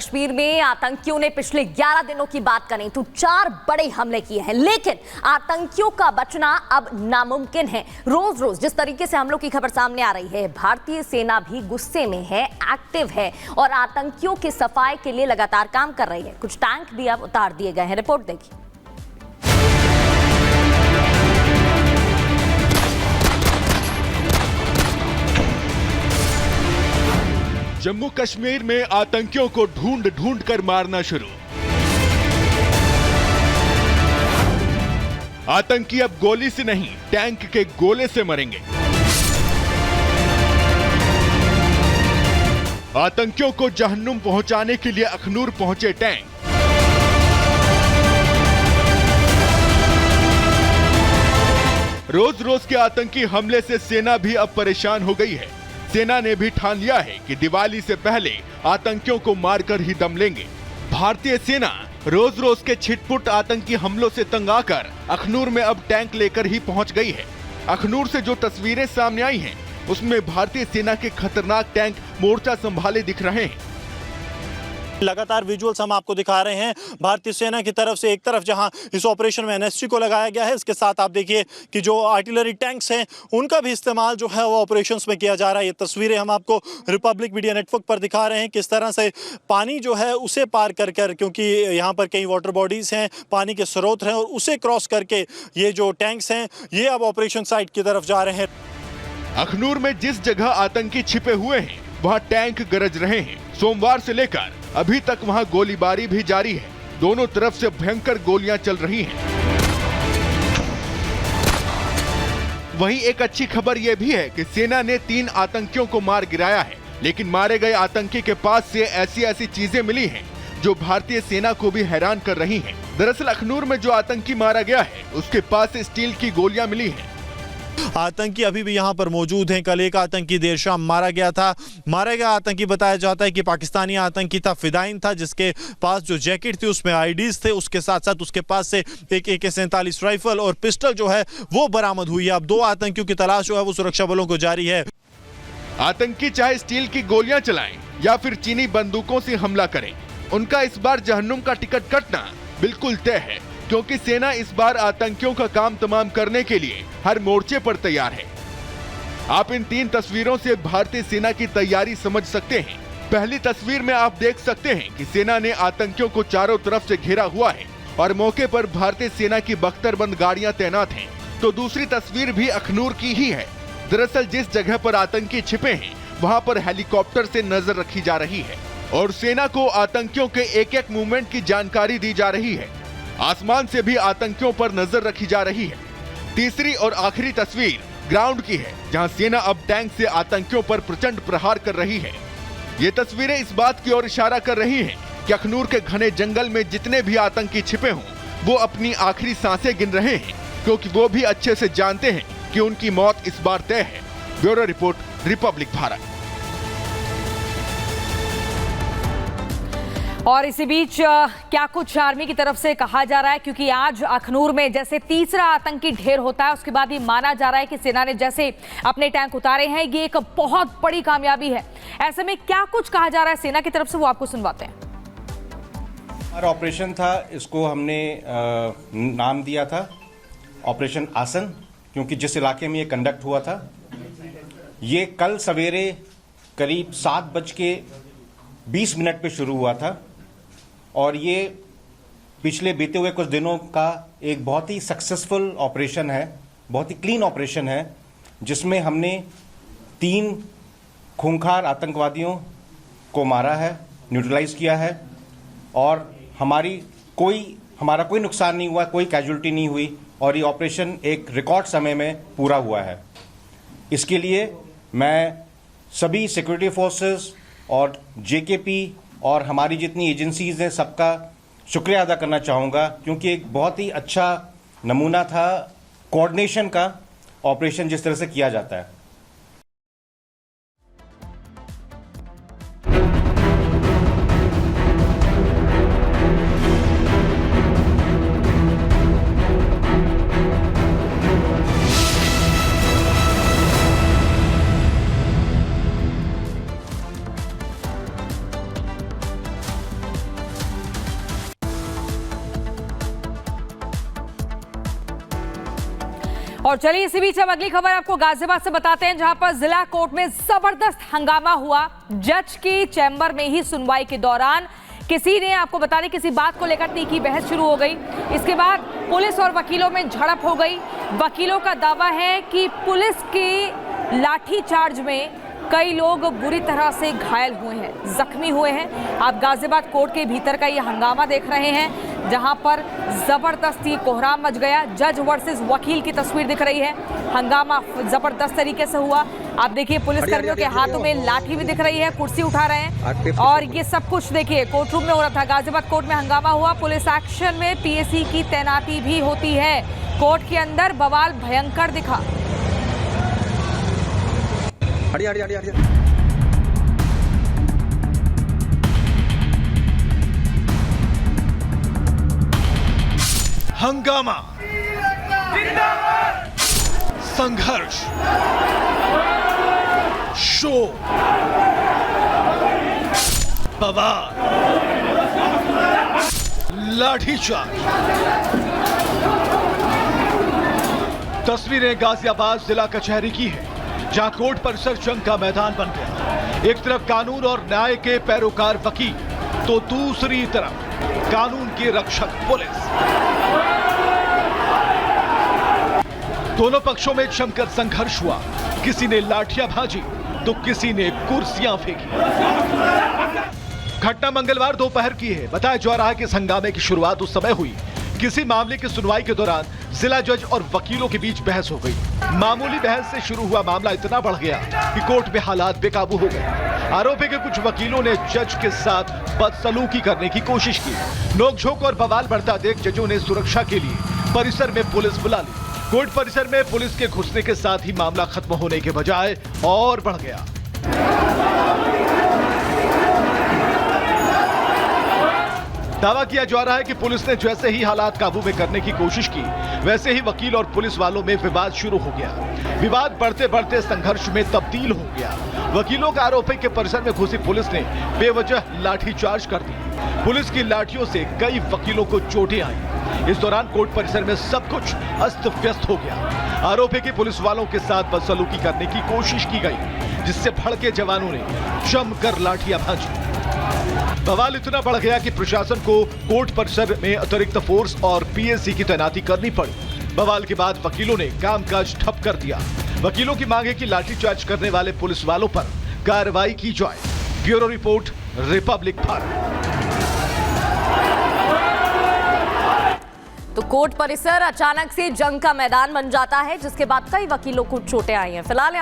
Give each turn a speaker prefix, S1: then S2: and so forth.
S1: कश्मीर में आतंकियों ने पिछले 11 दिनों की बात करें तो 4 बड़े हमले किए हैं, लेकिन आतंकियों का बचना अब नामुमकिन है। रोज रोज जिस तरीके से हमलों की खबर सामने आ रही है, भारतीय सेना भी गुस्से में है, एक्टिव है और आतंकियों की सफाई के लिए लगातार काम कर रही है। कुछ टैंक भी अब उतार दिए गए हैं। रिपोर्ट देखिए।
S2: जम्मू कश्मीर में आतंकियों को ढूंढ ढूंढ कर मारना शुरू। आतंकी अब गोली से नहीं, टैंक के गोले से मरेंगे। आतंकियों को जहन्नुम पहुंचाने के लिए अखनूर पहुंचे टैंक। रोज रोज के आतंकी हमले से सेना भी अब परेशान हो गई है। सेना ने भी ठान लिया है कि दिवाली से पहले आतंकियों को मारकर ही दम लेंगे। भारतीय सेना रोज रोज के छिटपुट आतंकी हमलों से तंग आकर अखनूर में अब टैंक लेकर ही पहुंच गई है। अखनूर से जो तस्वीरें सामने आई हैं, उसमें भारतीय सेना के खतरनाक टैंक मोर्चा संभाले दिख रहे हैं।
S3: लगातार विजुअल्स हम आपको दिखा रहे हैं भारतीय सेना की तरफ से। एक तरफ जहां इस ऑपरेशन में एनएसजी को लगाया गया है, इसके साथ आप देखिए कि जो आर्टिलरी टैंक्स हैं उनका भी इस्तेमाल जो है वो ऑपरेशंस में किया जा रहा है। ये तस्वीरें हम आपको रिपब्लिक मीडिया नेटवर्क पर दिखा रहे हैं किस तरह से पानी जो है उसे पार कर कर, क्योंकि यहाँ पर कई वाटर बॉडीज हैं, पानी के स्रोत हैं, और उसे क्रॉस करके ये जो टैंक्स हैं ये अब ऑपरेशन साइट की तरफ जा रहे हैं।
S2: अखनूर में जिस जगह आतंकी छिपे हुए हैं वहां टैंक गरज रहे हैं। सोमवार से लेकर अभी तक वहां गोलीबारी भी जारी है। दोनों तरफ से भयंकर गोलियां चल रही हैं। वहीं एक अच्छी खबर यह भी है कि सेना ने 3 आतंकियों को मार गिराया है, लेकिन मारे गए आतंकी के पास से ऐसी चीजें मिली हैं जो भारतीय सेना को भी हैरान कर रही हैं। दरअसल अखनूर में जो आतंकी मारा गया है उसके पास से स्टील की गोलियां मिली हैं।
S3: आतंकी अभी भी यहां पर मौजूद हैं। कल एक आतंकी देर शाम मारा गया था। मारा गया आतंकी बताया जाता है कि पाकिस्तानी आतंकी था, फिदाइन था, जिसके पास जो जैकेट थी उसमें आईडीज थे। उसके साथ साथ उसके पास से एक AK-47 राइफल और पिस्टल जो है वो बरामद हुई है। अब 2 आतंकियों की तलाश जो है वो सुरक्षा बलों को जारी है।
S2: आतंकी चाहे स्टील की गोलियां चलाएं या फिर चीनी बंदूकों से हमला करें, उनका इस बार जहन्नुम का टिकट कटना बिल्कुल तय है, क्योंकि सेना इस बार आतंकियों का काम तमाम करने के लिए हर मोर्चे पर तैयार है। आप इन 3 तस्वीरों से भारतीय सेना की तैयारी समझ सकते हैं। पहली तस्वीर में आप देख सकते हैं कि सेना ने आतंकियों को चारों तरफ से घेरा हुआ है और मौके पर भारतीय सेना की बख्तरबंद गाड़ियां तैनात हैं। तो दूसरी तस्वीर भी अखनूर की ही है। दरअसल जिस जगह पर आतंकी छिपे हैं वहां पर हेलीकॉप्टर से नजर रखी जा रही है और सेना को आतंकियों के एक-एक मूवमेंट की जानकारी दी जा रही है। आसमान से भी आतंकियों पर नजर रखी जा रही है। तीसरी और आखिरी तस्वीर ग्राउंड की है, जहां सेना अब टैंक से आतंकियों पर प्रचंड प्रहार कर रही है। ये तस्वीरें इस बात की ओर इशारा कर रही हैं कि अखनूर के घने जंगल में जितने भी आतंकी छिपे हों, वो अपनी आखिरी सांसें गिन रहे हैं, क्योंकि वो भी अच्छे से जानते हैं कि उनकी मौत इस बार तय है। Bureau report, Republic Bharat.
S1: और इसी बीच क्या कुछ आर्मी की तरफ से कहा जा रहा है, क्योंकि आज अखनूर में जैसे तीसरा आतंकी ढेर होता है, उसके बाद ये माना जा रहा है कि सेना ने जैसे अपने टैंक उतारे हैं, ये एक बहुत बड़ी कामयाबी है। ऐसे में क्या कुछ कहा जा रहा है सेना की तरफ से, वो आपको सुनवाते हैं।
S4: हमारा ऑपरेशन था, इसको हमने नाम दिया था ऑपरेशन आसन, क्योंकि जिस इलाके में ये कंडक्ट हुआ था, ये कल सवेरे करीब 7:20 पे शुरू हुआ था और ये पिछले बीते हुए कुछ दिनों का एक बहुत ही सक्सेसफुल ऑपरेशन है, बहुत ही क्लीन ऑपरेशन है, जिसमें हमने 3 खूंखार आतंकवादियों को मारा है, न्यूट्रलाइज किया है और हमारा कोई नुकसान नहीं हुआ, कोई कैजुअल्टी नहीं हुई और ये ऑपरेशन एक रिकॉर्ड समय में पूरा हुआ है। इसके लिए मैं सभी सिक्योरिटी फोर्सेस और JKP और हमारी जितनी एजेंसीज हैं सबका शुक्रिया अदा करना चाहूँगा, क्योंकि एक बहुत ही अच्छा नमूना था कोऑर्डिनेशन का ऑपरेशन जिस तरह से किया जाता है।
S5: और चलिए इसी बीच हम अगली खबर आपको गाजियाबाद से बताते हैं, जहां पर जिला कोर्ट में जबरदस्त हंगामा हुआ। जज की चैम्बर में ही सुनवाई के दौरान किसी ने, आपको बता दें, किसी बात को लेकर तीखी बहस शुरू हो गई। इसके बाद पुलिस और वकीलों में झड़प हो गई। वकीलों का दावा है कि पुलिस की लाठीचार्ज में कई लोग बुरी तरह से घायल हुए हैं, जख्मी हुए हैं। आप गाजियाबाद कोर्ट के भीतर का ये हंगामा देख रहे हैं, जहां पर जबरदस्त ये कोहराम मच गया। जज वर्सेस वकील की तस्वीर दिख रही है। हंगामा जबरदस्त तरीके से हुआ। आप देखिए पुलिसकर्मियों के हाथों में लाठी भी दिख रही है, कुर्सी उठा रहे हैं, और ये सब कुछ देखिए कोर्ट रूम में हो रहा था। गाजियाबाद कोर्ट में हंगामा हुआ। पुलिस एक्शन में पीएसी की तैनाती भी होती है। कोर्ट के अंदर बवाल भयंकर दिखा।
S6: हंगामा, संघर्ष, शोर, बवाल, लाठीचार्ज। तस्वीरें गाजियाबाद जिला कचहरी की है, जहां कोर्ट परिसर जंग का मैदान बन गया। एक तरफ कानून और न्याय के पैरोकार वकील, तो दूसरी तरफ कानून की रक्षक पुलिस। दोनों पक्षों में जमकर संघर्ष हुआ। किसी ने लाठियां भाजी तो किसी ने कुर्सियां फेंकी। घटना मंगलवार दोपहर की है। बताया जा रहा है कि इस हंगामे की शुरुआत उस समय हुई किसी मामले की सुनवाई के दौरान जिला जज और वकीलों के बीच बहस हो गई। मामूली बहस से शुरू हुआ मामला इतना बढ़ गया कि कोर्ट में हालात बेकाबू हो गए। आरोपी के कुछ वकीलों ने जज के साथ बदसलूकी करने की कोशिश की। नोकझोंक और बवाल बढ़ता देख जजों ने सुरक्षा के लिए परिसर में पुलिस बुला ली। कोर्ट परिसर में पुलिस के घुसने के साथ ही मामला खत्म होने के बजाय और बढ़ गया। दावा किया जा रहा है कि पुलिस ने जैसे ही हालात काबू में करने की कोशिश की, वैसे ही वकील और पुलिस वालों में विवाद शुरू हो गया। विवाद बढ़ते बढ़ते संघर्ष में तब्दील हो गया। वकीलों का आरोप है कि परिसर में घुसी पुलिस ने बेवजह लाठीचार्ज कर दी। पुलिस की लाठियों से कई वकीलों को चोटें आई। इस दौरान कोर्ट परिसर में सब कुछ अस्त व्यस्त हो गया। आरोप है कि पुलिस वालों के साथ बदसलूकी करने की कोशिश की गई, जिससे भड़के जवानों ने जमकर लाठियां भांजी। बवाल इतना बढ़ गया कि प्रशासन को कोर्ट परिसर में अतिरिक्त फोर्स और पीएसी की तैनाती करनी पड़ी। बवाल के बाद वकीलों ने कामकाज ठप कर दिया। वकीलों की मांग है कि लाठीचार्ज करने वाले पुलिस वालों पर कार्रवाई की जाए। Bureau report, Republic Bharat.
S1: तो कोर्ट परिसर अचानक से जंग का मैदान बन जाता है, जिसके बाद कई वकीलों को चोटें आई हैं। फिलहाल